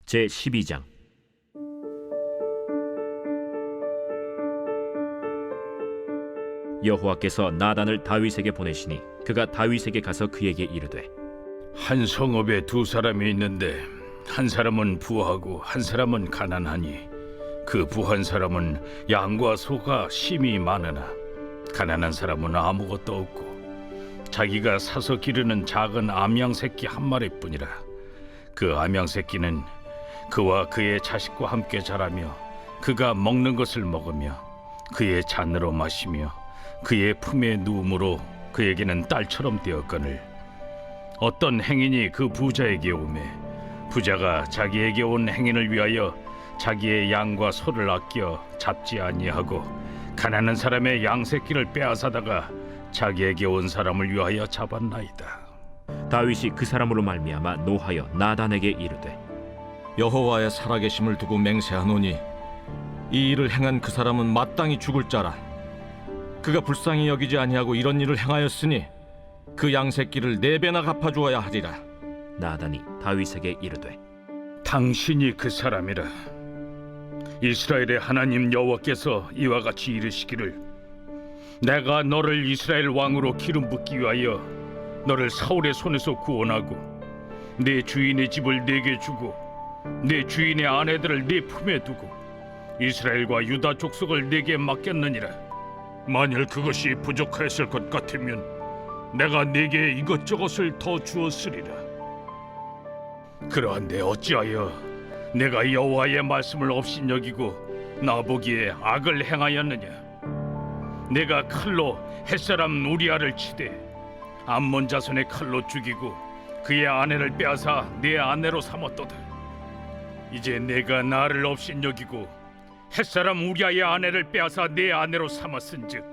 제12장. 여호와께서 나단을 다윗에게 보내시니 그가 다윗에게 가서 그에게 이르되, 한 성읍에 두 사람이 있는데 한 사람은 부하고 한 사람은 가난하니 그 부한 사람은 양과 소가 심히 많으나 가난한 사람은 아무것도 없고 자기가 사서 기르는 작은 암양 새끼 한 마리뿐이라. 그 암양 새끼는 그와 그의 자식과 함께 자라며 그가 먹는 것을 먹으며 그의 잔으로 마시며 그의 품에 누움으로 그에게는 딸처럼 되었거늘, 어떤 행인이 그 부자에게 오매 부자가 자기에게 온 행인을 위하여 자기의 양과 소를 아껴 잡지 아니하고 가난한 사람의 양 새끼를 빼앗아다가 자기에게 온 사람을 위하여 잡았나이다. 다윗이 그 사람으로 말미암아 노하여 나단에게 이르되, 여호와의 살아계심을 두고 맹세하노니 이 일을 행한 그 사람은 마땅히 죽을 자라. 그가 불쌍히 여기지 아니하고 이런 일을 행하였으니 그 양새끼를 4배나 갚아주어야 하리라. 나단이 다윗에게 이르되, 당신이 그 사람이라. 이스라엘의 하나님 여호와께서 이와 같이 이르시기를, 내가 너를 이스라엘 왕으로 기름 붓기 위하여 너를 사울의 손에서 구원하고 네 주인의 집을 네게 주고 네 주인의 아내들을 네 품에 두고 이스라엘과 유다 족속을 네게 맡겼느니라. 만일 그것이 부족하였을 것 같으면 내가 네게 이것저것을 더 주었으리라. 그러한데 어찌하여 내가 여호와의 말씀을 업신여기고 나보기에 악을 행하였느냐? 내가 칼로 햇사람 우리아를 치되 암몬 자손의 칼로 죽이고 그의 아내를 빼앗아 내 아내로 삼았도다. 이제 내가 나를 업신여기고 햇사람 우리아의 아내를 빼앗아 내 아내로 삼았은즉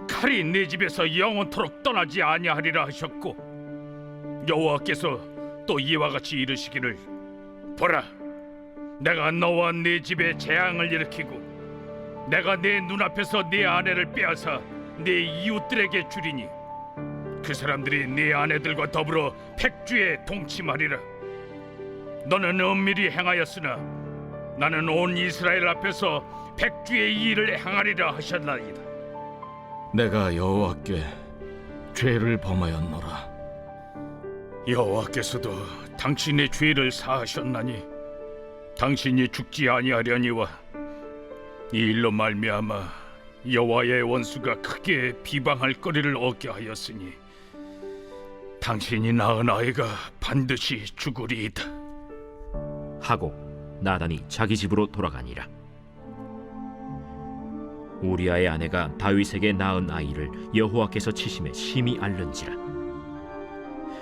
칼이 내 집에서 영원토록 떠나지 아니하리라 하셨고, 여호와께서 또 이와 같이 이르시기를, 보라, 내가 너와 네 집에 재앙을 일으키고 내가 내 눈앞에서 네 아내를 빼앗아 네 이웃들에게 주리니 그 사람들이 네 아내들과 더불어 백주에 동침하리라. 너는 은밀히 행하였으나 나는 온 이스라엘 앞에서 백주의 이 일을 행하리라 하셨나이다. 내가 여호와께 죄를 범하였노라. 여호와께서도 당신의 죄를 사하셨나니 당신이 죽지 아니하려니와 이 일로 말미암아 여호와의 원수가 크게 비방할 거리를 얻게 하였으니 당신이 낳은 아이가 반드시 죽으리이다 하고 나단이 자기 집으로 돌아가니라. 우리아의 아내가 다윗에게 낳은 아이를 여호와께서 치심에 심히 앓는지라.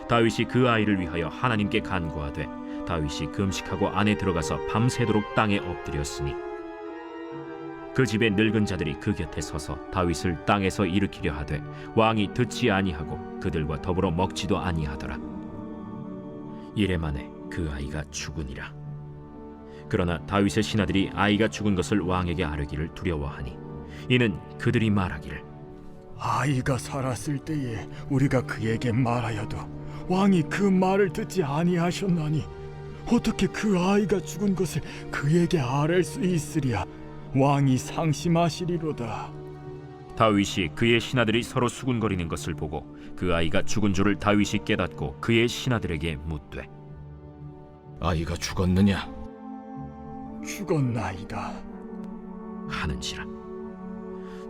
다윗이 그 아이를 위하여 하나님께 간구하되 다윗이 금식하고 안에 들어가서 밤새도록 땅에 엎드렸으니 그 집의 늙은 자들이 그 곁에 서서 다윗을 땅에서 일으키려 하되 왕이 듣지 아니하고 그들과 더불어 먹지도 아니하더라. 이래 만에 그 아이가 죽으니라. 그러나 다윗의 신하들이 아이가 죽은 것을 왕에게 아뢰기를 두려워하니 이는 그들이 말하기를, 아이가 살았을 때에 우리가 그에게 말하여도 왕이 그 말을 듣지 아니하셨나니 어떻게 그 아이가 죽은 것을 그에게 아뢰 수 있으랴. 왕이 상심하시리로다. 다윗이 그의 신하들이 서로 수군거리는 것을 보고 그 아이가 죽은 줄을 다윗이 깨닫고 그의 신하들에게 묻되, 아이가 죽었느냐? 죽었나이다 하는지라.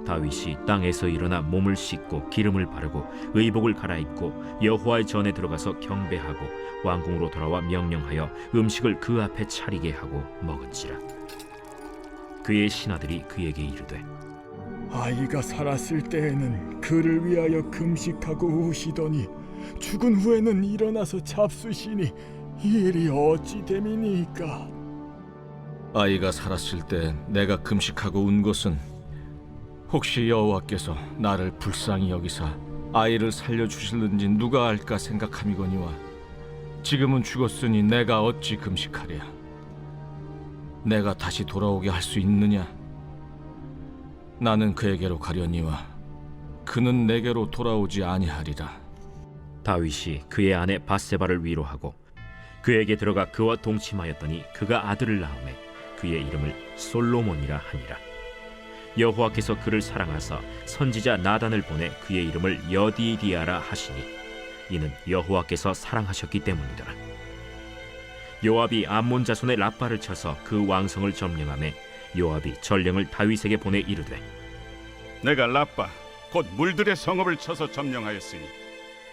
다윗이 땅에서 일어나 몸을 씻고 기름을 바르고 의복을 갈아입고 여호와의 전에 들어가서 경배하고 왕궁으로 돌아와 명령하여 음식을 그 앞에 차리게 하고 먹은지라. 그의 신하들이 그에게 이르되, 아이가 살았을 때에는 그를 위하여 금식하고 우시더니 죽은 후에는 일어나서 잡수시니 이 일이 어찌 됨이니까? 아이가 살았을 때 내가 금식하고 운 것은 혹시 여호와께서 나를 불쌍히 여기사 아이를 살려주실는지 누가 알까 생각함이거니와 지금은 죽었으니 내가 어찌 금식하랴? 내가 다시 돌아오게 할 수 있느냐? 나는 그에게로 가려니와 그는 내게로 돌아오지 아니하리라. 다윗이 그의 아내 바세바를 위로하고 그에게 들어가 그와 동침하였더니 그가 아들을 낳음에 그의 이름을 솔로몬이라 하니라. 여호와께서 그를 사랑하사 선지자 나단을 보내 그의 이름을 여디디아라 하시니 이는 여호와께서 사랑하셨기 때문이더라. 요압이 암몬 자손의 라빠를 쳐서 그 왕성을 점령하매 요압이 전령을 다윗에게 보내 이르되 내가 라빠 곧 물들의 성읍을 쳐서 점령하였으니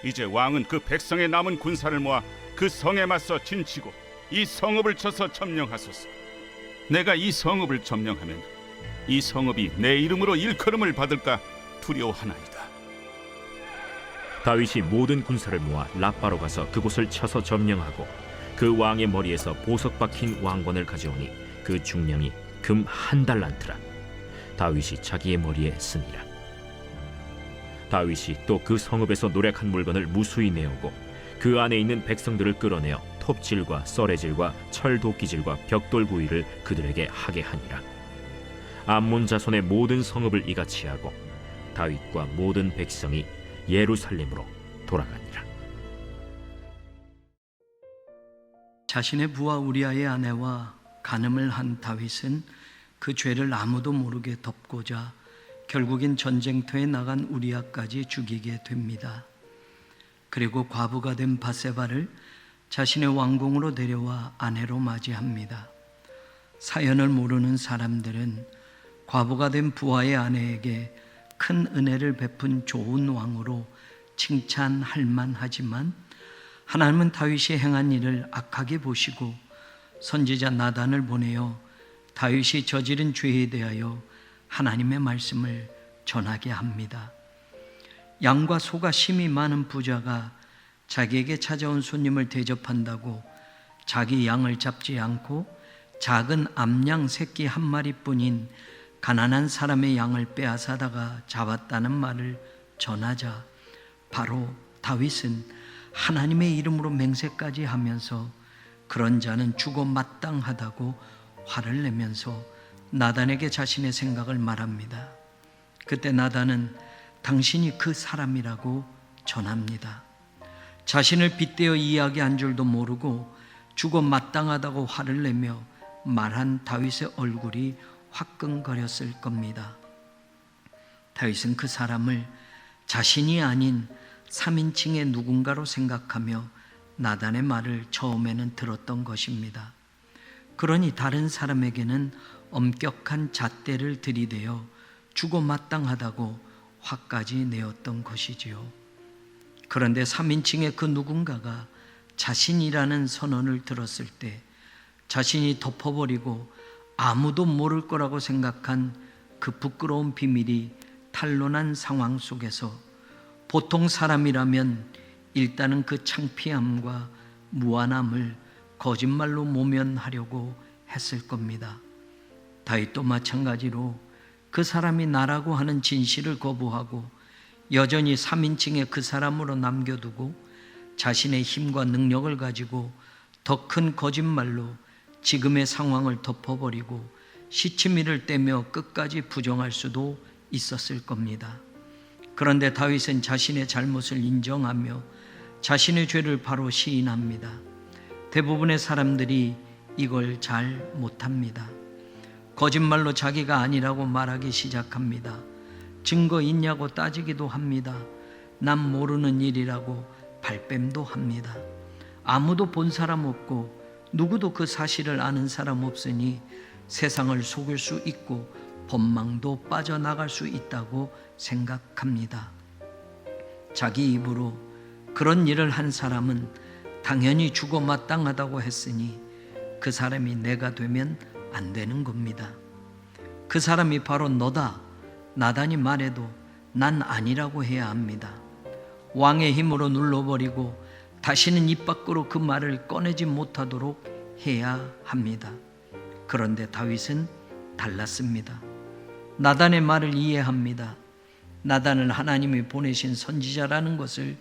이제 왕은 그 백성의 남은 군사를 모아 그 성에 맞서 진치고 이 성읍을 쳐서 점령하소서. 내가 이 성읍을 점령하면 이 성읍이 내 이름으로 일컬음을 받을까 두려워하나이다. 다윗이 모든 군사를 모아 라빠로 가서 그곳을 쳐서 점령하고 그 왕의 머리에서 보석 박힌 왕관을 가져오니 그 중량이 금 1달란트라. 다윗이 자기의 머리에 쓰니라. 다윗이 또 그 성읍에서 노략한 물건을 무수히 내오고 그 안에 있는 백성들을 끌어내어 톱질과 썰애질과 철도끼질과 벽돌구이를 그들에게 하게 하니라. 암몬 자손의 모든 성읍을 이같이 하고 다윗과 모든 백성이 예루살렘으로 돌아가니라. 자신의 부하 우리아의 아내와 간음을 한 다윗은 그 죄를 아무도 모르게 덮고자 결국엔 전쟁터에 나간 우리아까지 죽이게 됩니다. 그리고 과부가 된 바세바를 자신의 왕궁으로 데려와 아내로 맞이합니다. 사연을 모르는 사람들은 과부가 된 부하의 아내에게 큰 은혜를 베푼 좋은 왕으로 칭찬할 만하지만 하나님은 다윗이 행한 일을 악하게 보시고 선지자 나단을 보내어 다윗이 저지른 죄에 대하여 하나님의 말씀을 전하게 합니다. 양과 소가 심이 많은 부자가 자기에게 찾아온 손님을 대접한다고 자기 양을 잡지 않고 작은 암양 새끼 한 마리뿐인 가난한 사람의 양을 빼앗아다가 잡았다는 말을 전하자 바로 다윗은 하나님의 이름으로 맹세까지 하면서 그런 자는 죽어 마땅하다고 화를 내면서 나단에게 자신의 생각을 말합니다. 그때 나단은 당신이 그 사람이라고 전합니다. 자신을 빗대어 이야기한 줄도 모르고 죽어 마땅하다고 화를 내며 말한 다윗의 얼굴이 화끈거렸을 겁니다. 다윗은 그 사람을 자신이 아닌 3인칭의 누군가로 생각하며 나단의 말을 처음에는 들었던 것입니다. 그러니 다른 사람에게는 엄격한 잣대를 들이대어 죽어 마땅하다고 화까지 내었던 것이지요. 그런데 3인칭의 그 누군가가 자신이라는 선언을 들었을 때 자신이 덮어버리고 아무도 모를 거라고 생각한 그 부끄러운 비밀이 탄로난 상황 속에서 보통 사람이라면 일단은 그 창피함과 무안함을 거짓말로 모면하려고 했을 겁니다. 다윗도 마찬가지로 그 사람이 나라고 하는 진실을 거부하고 여전히 3인칭의 그 사람으로 남겨두고 자신의 힘과 능력을 가지고 더 큰 거짓말로 지금의 상황을 덮어버리고 시치미를 떼며 끝까지 부정할 수도 있었을 겁니다. 그런데 다윗은 자신의 잘못을 인정하며 자신의 죄를 바로 시인합니다. 대부분의 사람들이 이걸 잘 못합니다. 거짓말로 자기가 아니라고 말하기 시작합니다. 증거 있냐고 따지기도 합니다. 남 모르는 일이라고 발뺌도 합니다. 아무도 본 사람 없고 누구도 그 사실을 아는 사람 없으니 세상을 속일 수 있고 법망도 빠져나갈 수 있다고 생각합니다. 자기 입으로 그런 일을 한 사람은 당연히 죽어 마땅하다고 했으니 그 사람이 내가 되면 안 되는 겁니다. 그 사람이 바로 너다. 나단이 말해도 난 아니라고 해야 합니다. 왕의 힘으로 눌러버리고 다시는 입 밖으로 그 말을 꺼내지 못하도록 해야 합니다. 그런데 다윗은 달랐습니다. 나단의 말을 이해합니다. 나단을 하나님이 보내신 선지자라는 것을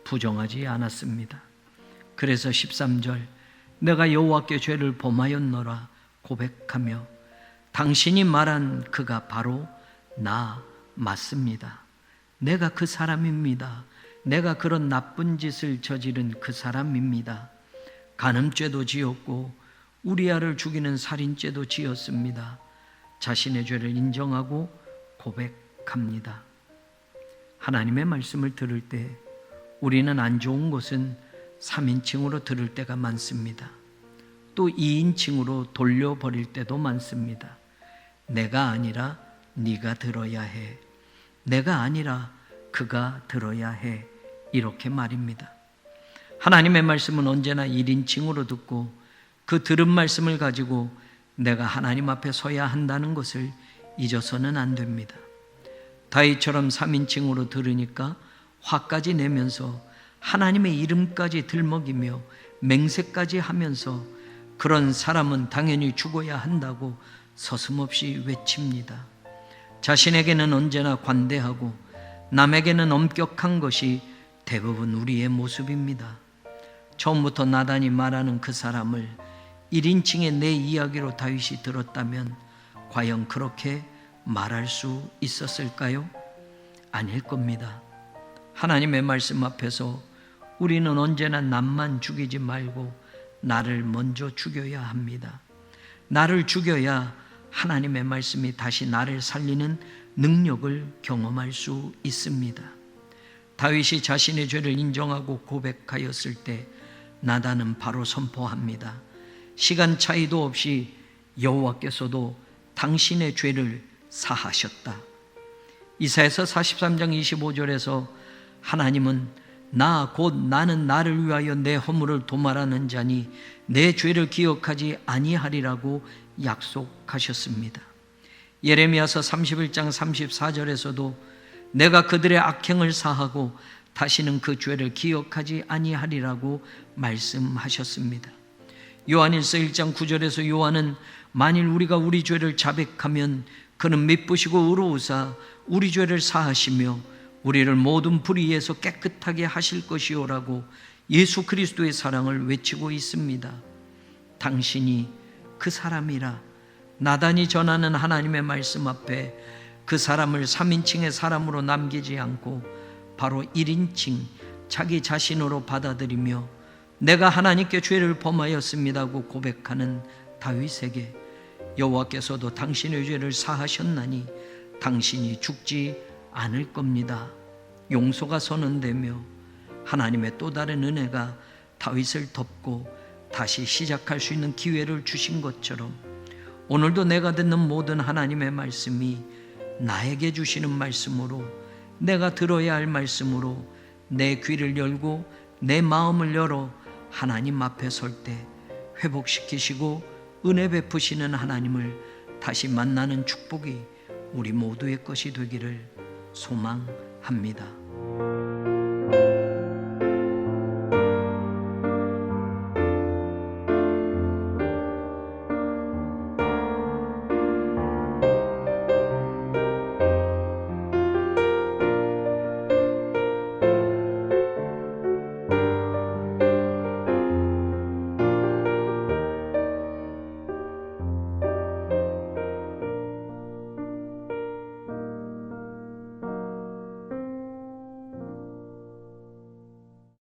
부정하지 않았습니다. 그래서 13절 내가 여호와께 죄를 범하였노라 고백하며 당신이 말한 그가 바로 나 맞습니다. 내가 그 사람입니다. 내가 그런 나쁜 짓을 저지른 그 사람입니다. 간음죄도 지었고 우리아를 죽이는 살인죄도 지었습니다. 자신의 죄를 인정하고 고백합니다. 하나님의 말씀을 들을 때 우리는 안 좋은 것은 3인칭으로 들을 때가 많습니다. 또 2인칭으로 돌려버릴 때도 많습니다. 내가 아니라 네가 들어야 해. 내가 아니라 그가 들어야 해. 이렇게 말입니다. 하나님의 말씀은 언제나 1인칭으로 듣고 그 들은 말씀을 가지고 내가 하나님 앞에 서야 한다는 것을 잊어서는 안 됩니다. 다윗처럼 3인칭으로 들으니까 화까지 내면서 하나님의 이름까지 들먹이며 맹세까지 하면서 그런 사람은 당연히 죽어야 한다고 서슴없이 외칩니다. 자신에게는 언제나 관대하고 남에게는 엄격한 것이 대부분 우리의 모습입니다. 처음부터 나단이 말하는 그 사람을 1인칭의 내 이야기로 다윗이 들었다면 과연 그렇게 말할 수 있었을까요? 아닐 겁니다. 하나님의 말씀 앞에서 우리는 언제나 남만 죽이지 말고 나를 먼저 죽여야 합니다. 나를 죽여야 하나님의 말씀이 다시 나를 살리는 능력을 경험할 수 있습니다. 다윗이 자신의 죄를 인정하고 고백하였을 때 나단은 바로 선포합니다. 시간 차이도 없이 여호와께서도 당신의 죄를 사하셨다. 이사야서 43장 25절에서 하나님은 나는 나를 위하여 내 허물을 도말하는 자니 내 죄를 기억하지 아니하리라고 약속하셨습니다. 예레미야서 31장 34절에서도 내가 그들의 악행을 사하고 다시는 그 죄를 기억하지 아니하리라고 말씀하셨습니다. 요한일서 1장 9절에서 요한은 만일 우리가 우리 죄를 자백하면 그는 미쁘시고 의로우사 우리 죄를 사하시며 우리를 모든 불의에서 깨끗하게 하실 것이요라고 예수 그리스도의 사랑을 외치고 있습니다. 당신이 그 사람이라. 나단이 전하는 하나님의 말씀 앞에 그 사람을 3인칭의 사람으로 남기지 않고 바로 1인칭 자기 자신으로 받아들이며 내가 하나님께 죄를 범하였습니다고 고백하는 다윗에게 여호와께서도 당신의 죄를 사하셨나니 당신이 죽지 않을 겁니다. 용서가 선언되며 하나님의 또 다른 은혜가 다윗을 덮고 다시 시작할 수 있는 기회를 주신 것처럼 오늘도 내가 듣는 모든 하나님의 말씀이 나에게 주시는 말씀으로 내가 들어야 할 말씀으로 내 귀를 열고 내 마음을 열어 하나님 앞에 설 때 회복시키시고 은혜 베푸시는 하나님을 다시 만나는 축복이 우리 모두의 것이 되기를 소망합니다.